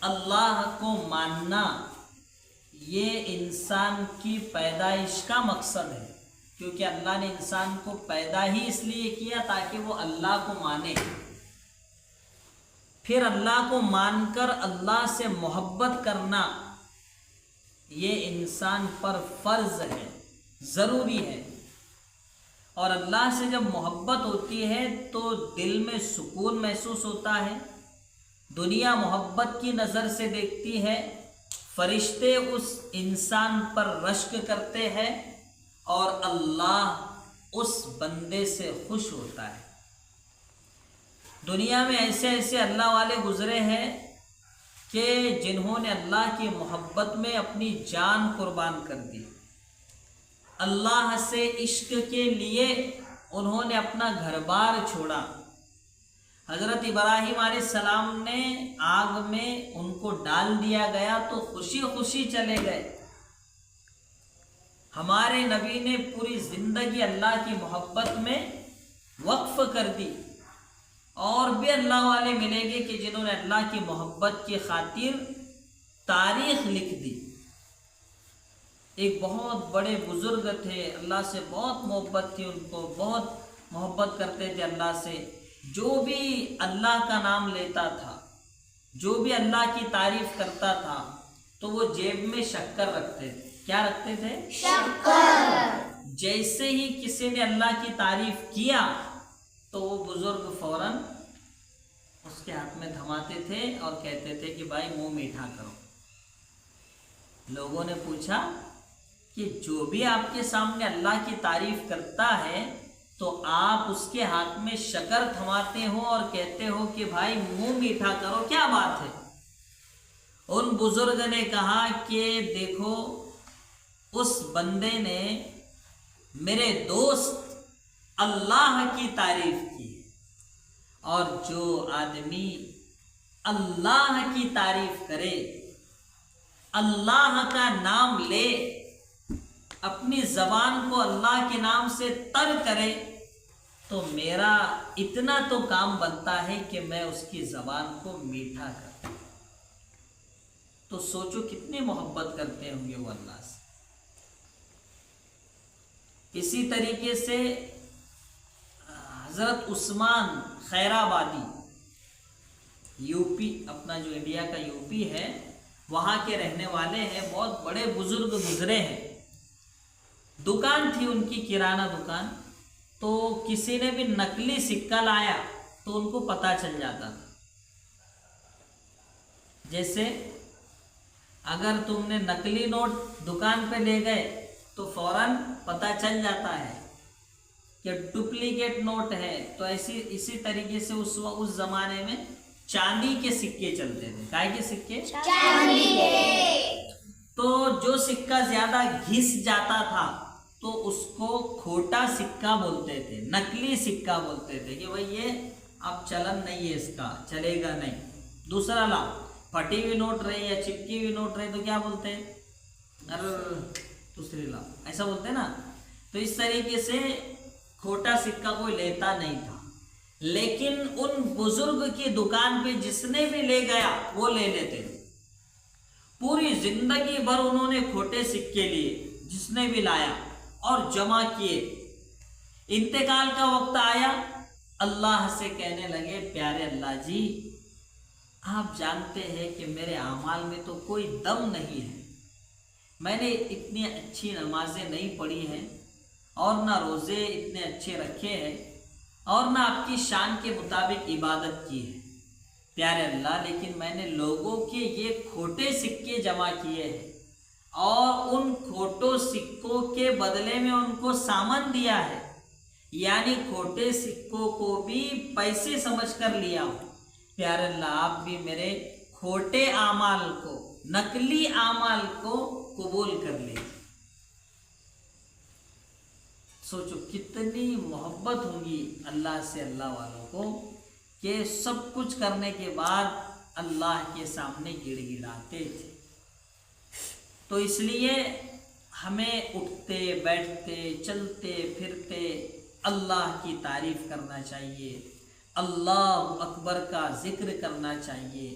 اللہ کو ماننا یہ انسان کی پیدائش کا مقصد ہے، کیونکہ اللہ نے انسان کو پیدا ہی اس لیے کیا تاکہ وہ اللہ کو مانے، پھر اللہ کو مان کر اللہ سے محبت کرنا یہ انسان پر فرض ہے، ضروری ہے۔ اور اللہ سے جب محبت ہوتی ہے تو دل میں سکون محسوس ہوتا ہے، دنیا محبت کی نظر سے دیکھتی ہے، فرشتے اس انسان پر رشک کرتے ہیں اور اللہ اس بندے سے خوش ہوتا ہے۔ دنیا میں ایسے ایسے اللہ والے گزرے ہیں کہ جنہوں نے اللہ کی محبت میں اپنی جان قربان کر دی، اللہ سے عشق کے لیے انہوں نے اپنا گھر بار چھوڑا۔ حضرت ابراہیم علیہ السلام نے آگ میں ان کو ڈال دیا گیا تو خوشی خوشی چلے گئے۔ ہمارے نبی نے پوری زندگی اللہ کی محبت میں وقف کر دی، اور بھی اللہ والے ملیں گے کہ جنہوں نے اللہ کی محبت کی خاطر تاریخ لکھ دی۔ ایک بہت بڑے بزرگ تھے، اللہ سے بہت محبت تھی ان کو، بہت محبت کرتے تھے اللہ سے۔ جو بھی اللہ کا نام لیتا تھا، جو بھی اللہ کی تعریف کرتا تھا تو وہ جیب میں شکر رکھتے تھے۔ کیا رکھتے تھے؟ شکر۔ جیسے ہی کسی نے اللہ کی تعریف کیا تو وہ بزرگ فوراً اس کے ہاتھ میں تھماتے تھے اور کہتے تھے کہ بھائی منہ میٹھا کرو۔ لوگوں نے پوچھا کہ جو بھی آپ کے سامنے اللہ کی تعریف کرتا ہے تو آپ اس کے ہاتھ میں شکر تھماتے ہو اور کہتے ہو کہ بھائی منہ میٹھا کرو، کیا بات ہے؟ ان بزرگ نے کہا کہ دیکھو، اس بندے نے میرے دوست اللہ کی تعریف کی، اور جو آدمی اللہ کی تعریف کرے، اللہ کا نام لے، اپنی زبان کو اللہ کے نام سے تر کرے، تو میرا اتنا تو کام بنتا ہے کہ میں اس کی زبان کو میٹھا کروں۔ تو سوچو کتنی محبت کرتے ہوں گے وہ اللہ سے۔ اسی طریقے سے حضرت عثمان خیرآبادی، یو پی، اپنا جو انڈیا کا یو پی ہے وہاں کے رہنے والے ہیں، بہت بڑے بزرگ گزرے ہیں۔ دکان تھی ان کی، کرانہ دکان، تو کسی نے بھی نقلی سکہ لایا تو ان کو پتہ چل جاتا تھا۔ جیسے اگر تم نے نقلی نوٹ دکان پہ لے گئے تو فوراً پتہ چل جاتا ہے کہ ڈپلیکیٹ نوٹ ہے۔ تو اسی طریقے سے اس زمانے میں چاندی کے سکے چلتے تھے۔ کائے کے سکے؟ چاندی کے۔ تو جو سکہ زیادہ گھس جاتا تھا تو اس کو کھوٹا سکہ بولتے تھے، نقلی سکہ بولتے تھے کہ بھئی یہ اب چلن نہیں ہے، اس کا چلے گا نہیں۔ دوسرا لا، پھٹی ہوئی نوٹ رہی یا چپکی ہوئی نوٹ رہی تو کیا بولتے ہیں؟ دوسری لا، ایسا بولتے ہیں نا۔ تو اس طریقے سے کھوٹا سکہ کوئی لیتا نہیں تھا، لیکن ان بزرگ کی دکان پہ جس نے بھی لے گیا وہ لے لیتے تھے۔ پوری زندگی بھر انہوں نے کھوٹے سکے لیے، جس نے بھی لایا اور جمع کیے۔ انتقال کا وقت آیا، اللہ سے کہنے لگے پیارے اللہ جی، آپ جانتے ہیں کہ میرے اعمال میں تو کوئی دم نہیں ہے، میں نے اتنی اچھی نمازیں نہیں پڑھی ہیں اور نہ روزے اتنے اچھے رکھے ہیں اور نہ آپ کی شان کے مطابق عبادت کی ہے پیارے اللہ، لیکن میں نے لوگوں کے یہ کھوٹے سکے جمع کیے ہیں اور ان کھوٹوں سکوں کے بدلے میں ان کو سامان دیا ہے، یعنی کھوٹے سکوں کو بھی پیسے سمجھ کر لیا ہوں۔ پیارے اللہ، آپ بھی میرے کھوٹے اعمال کو، نقلی اعمال کو قبول کر لیں۔ سوچو کتنی محبت ہوگی اللہ سے، اللہ والوں کو، کہ سب کچھ کرنے کے بعد اللہ کے سامنے گڑ گڑاتے تھے۔ تو اس لیے ہمیں اٹھتے بیٹھتے چلتے پھرتے اللہ کی تعریف کرنا چاہیے، اللہ اکبر کا ذکر کرنا چاہیے،